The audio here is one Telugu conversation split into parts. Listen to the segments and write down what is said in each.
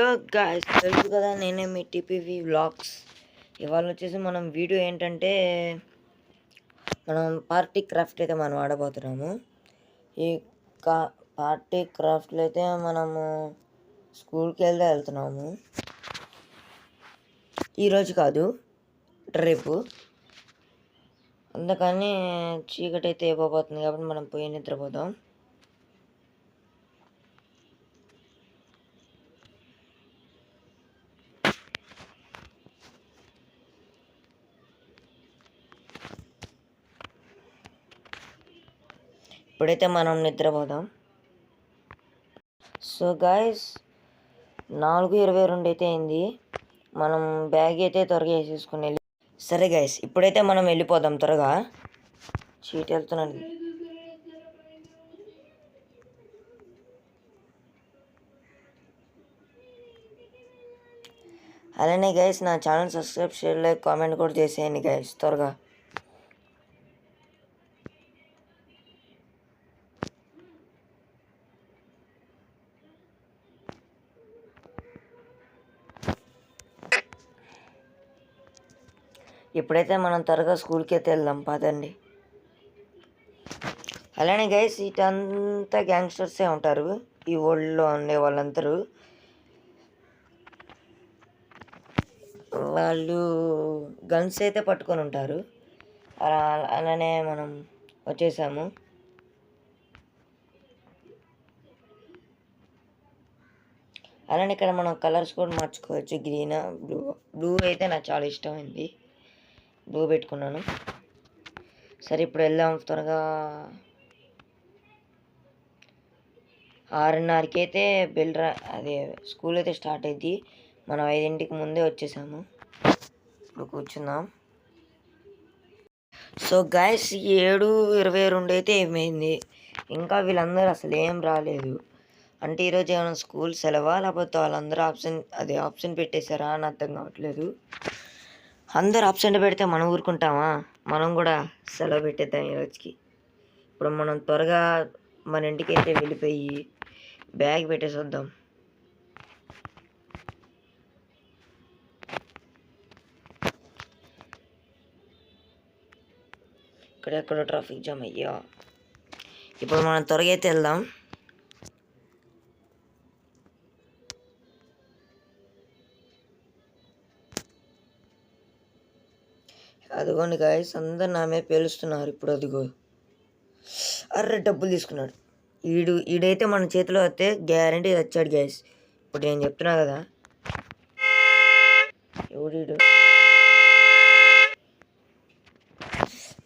హలో గాయ్స్, తెలుసు కదా నేనే మీ టీపీవీ వ్లాగ్స్. ఇవాళ వచ్చేసి మనం వీడియో ఏంటంటే మనం పార్టీ క్రాఫ్ట్ అయితే మనం ఆడబోతున్నాము. ఈ పార్టీ క్రాఫ్ట్లో అయితే మనము స్కూల్కి వెళ్తున్నాము. ఈరోజు కాదు, రేపు. అందుకని చీకటి అయితే అయిపోతుంది కాబట్టి మనం పోయి నిద్రపోదాం. ఇప్పుడైతే మనం నిద్రపోదాం. సో గాయస్, 4:22 అయితే అయింది. మనం బ్యాగ్ అయితే త్వరగా వేసేసుకుని వెళ్ళి. సరే గాయస్, ఇప్పుడైతే మనం వెళ్ళిపోదాం త్వరగా. చీటి వెళ్తున్నాను. అలానే గైస్, నా channel subscribe, share, like, comment కూడా చేసేయండి గైస్ త్వరగా. ఇప్పుడైతే మనం త్వరగా స్కూల్కి అయితే వెళ్దాం పదండి. అలానే గైస్, ఇటంతా గ్యాంగ్స్టర్సే ఉంటారు. ఈ వరల్డ్లో ఉండే వాళ్ళందరూ వాళ్ళు గన్స్ అయితే పట్టుకొని ఉంటారు. అలానే మనం వచ్చేసాము. అలానే ఇక్కడ మనం కలర్స్ కూడా మార్చుకోవచ్చు. గ్రీన్, బ్లూ అయితే నాకు చాలా ఇష్టమైంది. బ్లూ పెట్టుకున్నాను. సరే, ఇప్పుడు వెళ్దాం త్వరగా. 6:30కి అయితే అదే స్కూల్ అయితే స్టార్ట్ అయింది. మనం 5ంటికి ముందే వచ్చేసాము. ఇప్పుడు కూర్చుందాం. సో గాయస్, 7:22 అయితే ఏమైంది. ఇంకా వీళ్ళందరూ అసలు ఏం రాలేదు. అంటే ఈరోజు ఏమైనా స్కూల్ సెలవా, లేకపోతే వాళ్ళందరూ ఆప్షన్ పెట్టేశారా అని అర్థం కావట్లేదు. అందరు ఆబ్సెంట్ పెడితే మనం ఊరుకుంటామా? మనం కూడా సెలవు పెట్టేద్దాం ఈరోజుకి. ఇప్పుడు మనం త్వరగా మన ఇంటికి అయితే వెళ్ళిపోయి బ్యాగ్ పెట్టేసి వద్దాం. ఇక్కడెక్కడ ట్రాఫిక్ జామ్ అయ్యా. ఇప్పుడు మనం త్వరగా అయితే వెళ్దాం. అదిగోండి గాయస్, అందరు నా మీద పేలుస్తున్నారు. ఇప్పుడు అదిగో, అర్రే డబ్బులు తీసుకున్నాడు. ఈడైతే మన చేతిలో వస్తే గ్యారంటీ వచ్చాడు గాయస్. ఇప్పుడు నేను చెప్తున్నా కదా. ఎవడీడు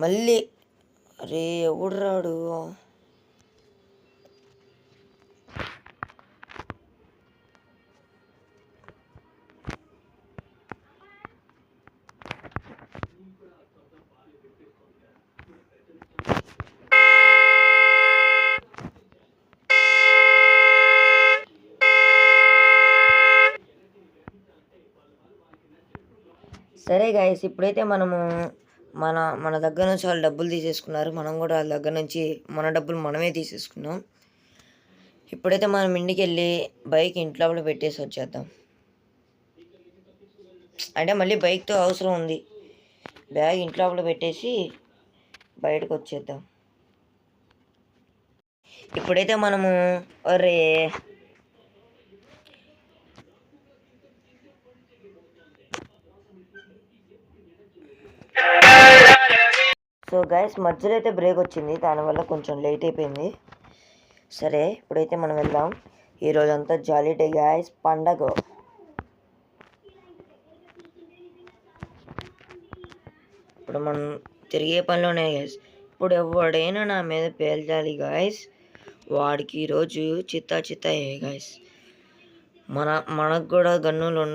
మళ్ళీ? అరే ఎవడు రాడు? సరే గాయస్, ఇప్పుడైతే మనము మన దగ్గర నుంచి వాళ్ళు డబ్బులు తీసేసుకున్నారు. మనం కూడా వాళ్ళ దగ్గర నుంచి మన డబ్బులు మనమే తీసేసుకున్నాం. ఇప్పుడైతే మనం ఇంటికి వెళ్ళి బైక్ ఇంట్లో పెట్టేసి వచ్చేద్దాం. అంటే మళ్ళీ బైక్తో అవసరం ఉంది. బ్యాగ్ ఇంట్లో పెట్టేసి బయటకు వచ్చేద్దాం. ఇప్పుడైతే మనము ఒరే సో గైస్, మధ్యలో అయితే బ్రేక్ వచ్చింది. దానివల్ల కొంచెం లేట్ అయిపోయింది. సరే, ఇప్పుడైతే మనం వెళ్దాం. ఈరోజు అంతా జాలీ డే గైస్, పండగ. ఇప్పుడు మనం తిరిగే పనిలోనే గైస్. ఇప్పుడు ఎవడైనా నా మీద పేల్చాలి గాయస్, వాడికి ఈరోజు చిత్తా అయ్యాయి గాయస్. మనకు కూడా గన్నులు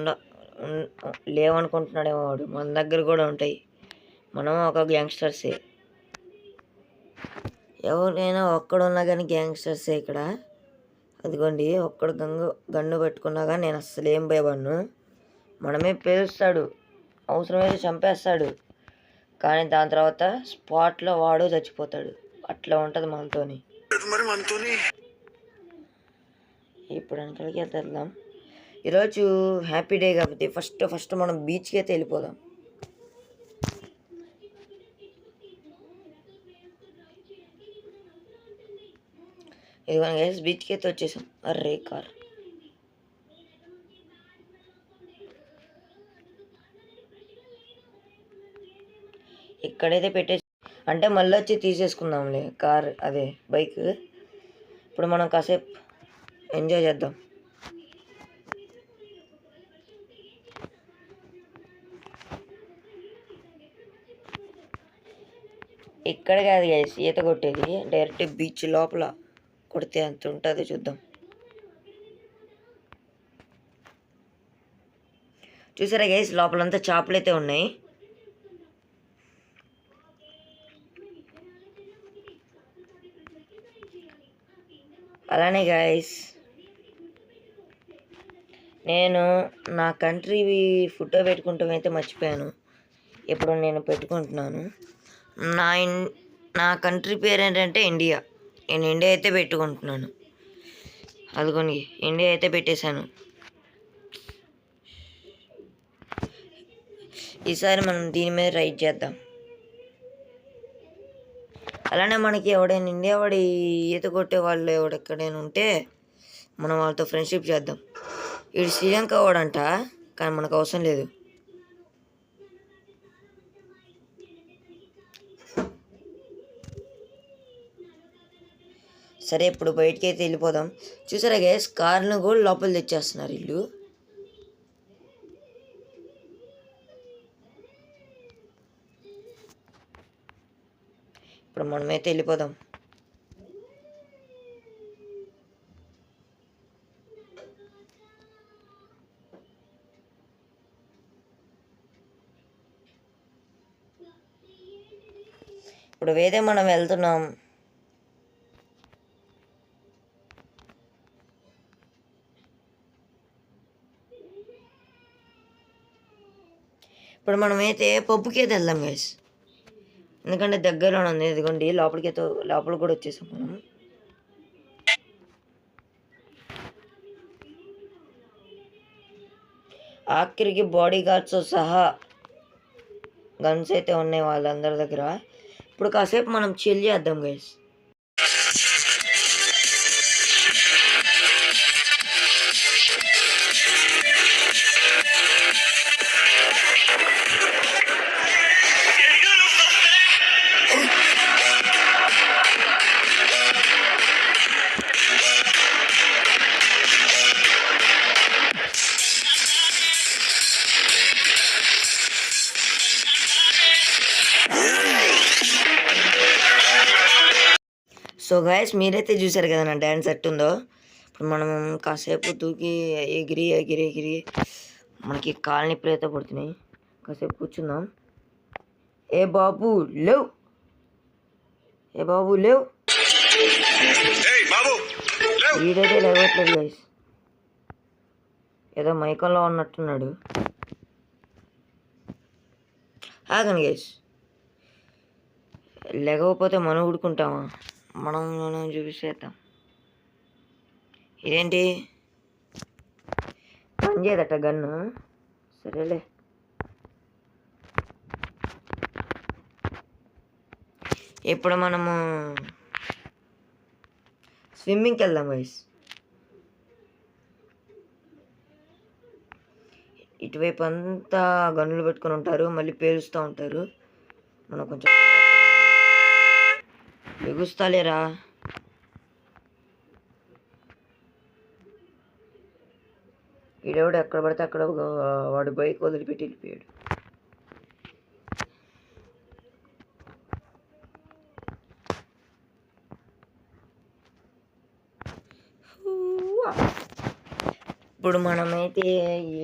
లేవనుకుంటున్నాడేమో వాడు. మన దగ్గర కూడా ఉంటాయి. మనం ఒక గ్యాంగ్స్టర్సే. ఎవరైనా ఒక్కడున్నా కానీ గ్యాంగ్స్టర్సే ఇక్కడ. అదిగోండి, ఒక్కడు గన్ను పెట్టుకున్నా కానీ నేను అస్సలు ఏం భయపడను. మనమే పేలుస్తాడు, అవసరమైతే చంపేస్తాడు. కానీ దాని తర్వాత స్పాట్లో వాడు చచ్చిపోతాడు. అట్లా ఉంటుంది మనతోని. ఇప్పుడు వెనకాలకి వెళ్దాం. ఈరోజు హ్యాపీ డే కాబట్టి ఫస్ట్ మనం బీచ్కి అయితే వెళ్ళిపోదాం. ఇదిగో గైస్ బీచ్కి అయితే వచ్చేసాం. అర్రే కార్ ఇక్కడైతే పెట్టేసి అంటే మళ్ళీ వచ్చి తీసేసుకుందాంలే కార్ అదే బైక్. ఇప్పుడు మనం కాసేపు ఎంజాయ్ చేద్దాం. ఇక్కడ కాదు గైస్ ఈత కొట్టేది, డైరెక్ట్ బీచ్ లోపల కొడితే అంత ఉంటుంది చూద్దాం. చూసారా గైస్ లోపలంతా చేపలు అయితే ఉన్నాయి. అలానే గైస్ నేను నా కంట్రీ ఫోటో పెట్టుకుంటాం అయితే మర్చిపోయాను. ఇప్పుడు నేను పెట్టుకుంటున్నాను. నా కంట్రీ పేరు ఏంటంటే ఇండియా. నేను ఇండియా అయితే పెట్టుకుంటున్నాను. అదిగోని ఇండియా అయితే పెట్టేశాను. ఈసారి మనం దీని మీద రైడ్ చేద్దాం. అలానే మనకి ఎవడైనా ఇండియా వాడి ఈత కొట్టే వాళ్ళు ఎవడెక్కడైనా ఉంటే మనం వాళ్ళతో ఫ్రెండ్షిప్ చేద్దాం. వీడు శ్రీలంక వాడంట, కానీ మనకు అవసరం లేదు. సరే ఇప్పుడు బయటికి అయితే వెళ్ళిపోదాం. చూసారా గైస్ కార్ను కూడా లోపల తెచ్చేస్తున్నారు వీళ్ళు. ఇప్పుడు మనమైతే వెళ్ళిపోదాం. ఇప్పుడు వేదే మనం వెళ్తున్నాం. ఇప్పుడు మనమైతే పబ్బుకి అయితే వెళ్దాం గైస్, ఎందుకంటే దగ్గరలో ఉంది. ఇదిగోండి లోపలికి కూడా వచ్చేసాం మనం. ఆఖరికి బాడీ గార్డ్స్ సహా గన్స్ అయితే ఉన్నాయి వాళ్ళందరి దగ్గర. ఇప్పుడు కాసేపు మనం చిల్ చేద్దాం గైస్. సో గైస్ మీరైతే చూసారు కదా నా డ్యాన్స్ ఎట్టుందో. ఇప్పుడు మనం కాసేపు దూకి ఎగిరి ఎగిరి ఎగిరి మనకి కాలు నొప్పులు అయితే పడుతున్నాయి. కాసేపు కూర్చుందాం. ఏ బాబు లేవు, ఏ బాబు లేవు. వీడైతే లేవట్లేదు గైస్, ఏదో మైకంలో ఉన్నట్టున్నాడు. ఆగండి గైస్, లేకపోతే మనం ఊడుకుంటామా? మనం చూపిస్తేద్దాం. ఇదేంటి పని చేయదట గన్ను. సరేలే ఇప్పుడు మనము స్విమ్మింగ్కి వెళ్దాం గైస్. ఇటువైపు అంతా గన్నులు పెట్టుకొని ఉంటారు, మళ్ళీ పేలుస్తూ ఉంటారు. మనం కొంచెం ఎగుస్తాలేరా. ఈడెవడు ఎక్కడ పడితే అక్కడ వాడు బైక్ వదిలిపెట్టి వెళ్ళిపోయాడు. ఇప్పుడు మనమైతే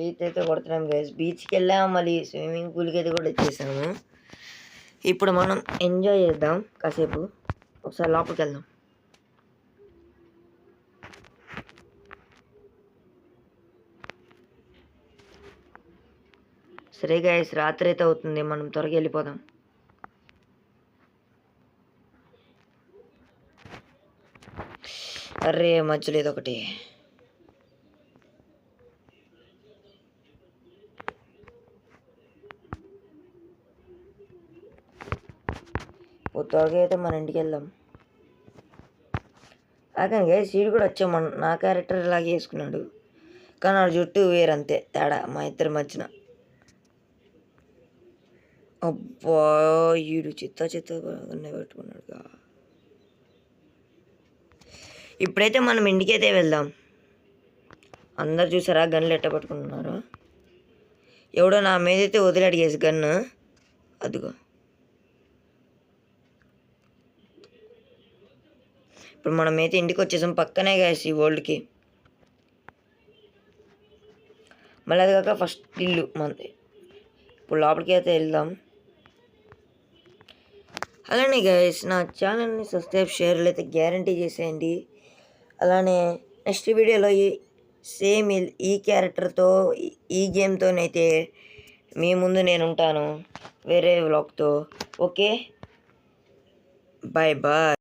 ఈతైతే కొడుతున్నాం గైస్. బీచ్కి వెళ్ళాము, మళ్ళీ స్విమ్మింగ్ పూల్కి అయితే కూడా వచ్చేసాము. ఇప్పుడు మనం ఎంజాయ్ చేద్దాం కాసేపు. ఒకసారి లోపలికి వెళ్దాం. సరే గైస్ రాత్రి అయితే అవుతుంది, మనం త్వరగా వెళ్ళిపోదాం. అర్రే మధ్యలో ఏదో ఒకటి. త్వరగా అయితే మన ఇంటికి వెళ్దాం. కానీ గైస్ వీడు కూడా వచ్చే నా క్యారెక్టర్ ఇలాగే వేసుకున్నాడు, కానీ ఆ జుట్టు వేరంతే తేడా మా ఇద్దరి మధ్యన. అబ్బా ఈడు చిత్త పెట్టుకున్నాడుగా. ఇప్పుడైతే మనం ఇంటికైతే వెళ్దాం. అందరు చూసారా గన్లు ఎట్ట పట్టుకుంటున్నారు? ఎవడో నా మీదైతే వదిలి అడిగేసి గన్ను. అదిగో ఇప్పుడు మనమైతే ఇంటికి వచ్చేసాం, పక్కనే గైస్ ఈ వరల్డ్కి. మళ్ళీ అది కాక ఫస్ట్ ఇల్లు మనది. ఇప్పుడు లోపలికి అయితే వెళ్దాం. అలానే గైస్ నా ఛానల్ని సబ్స్క్రైబ్ షేర్లు అయితే గ్యారంటీ చేసేయండి. అలానే నెక్స్ట్ వీడియోలో సేమ్ ఈ క్యారెక్టర్తో ఈ గేమ్తోనైతే మీ ముందు నేను ఉంటాను వేరే వ్లాగ్తో. Okay, bye bye.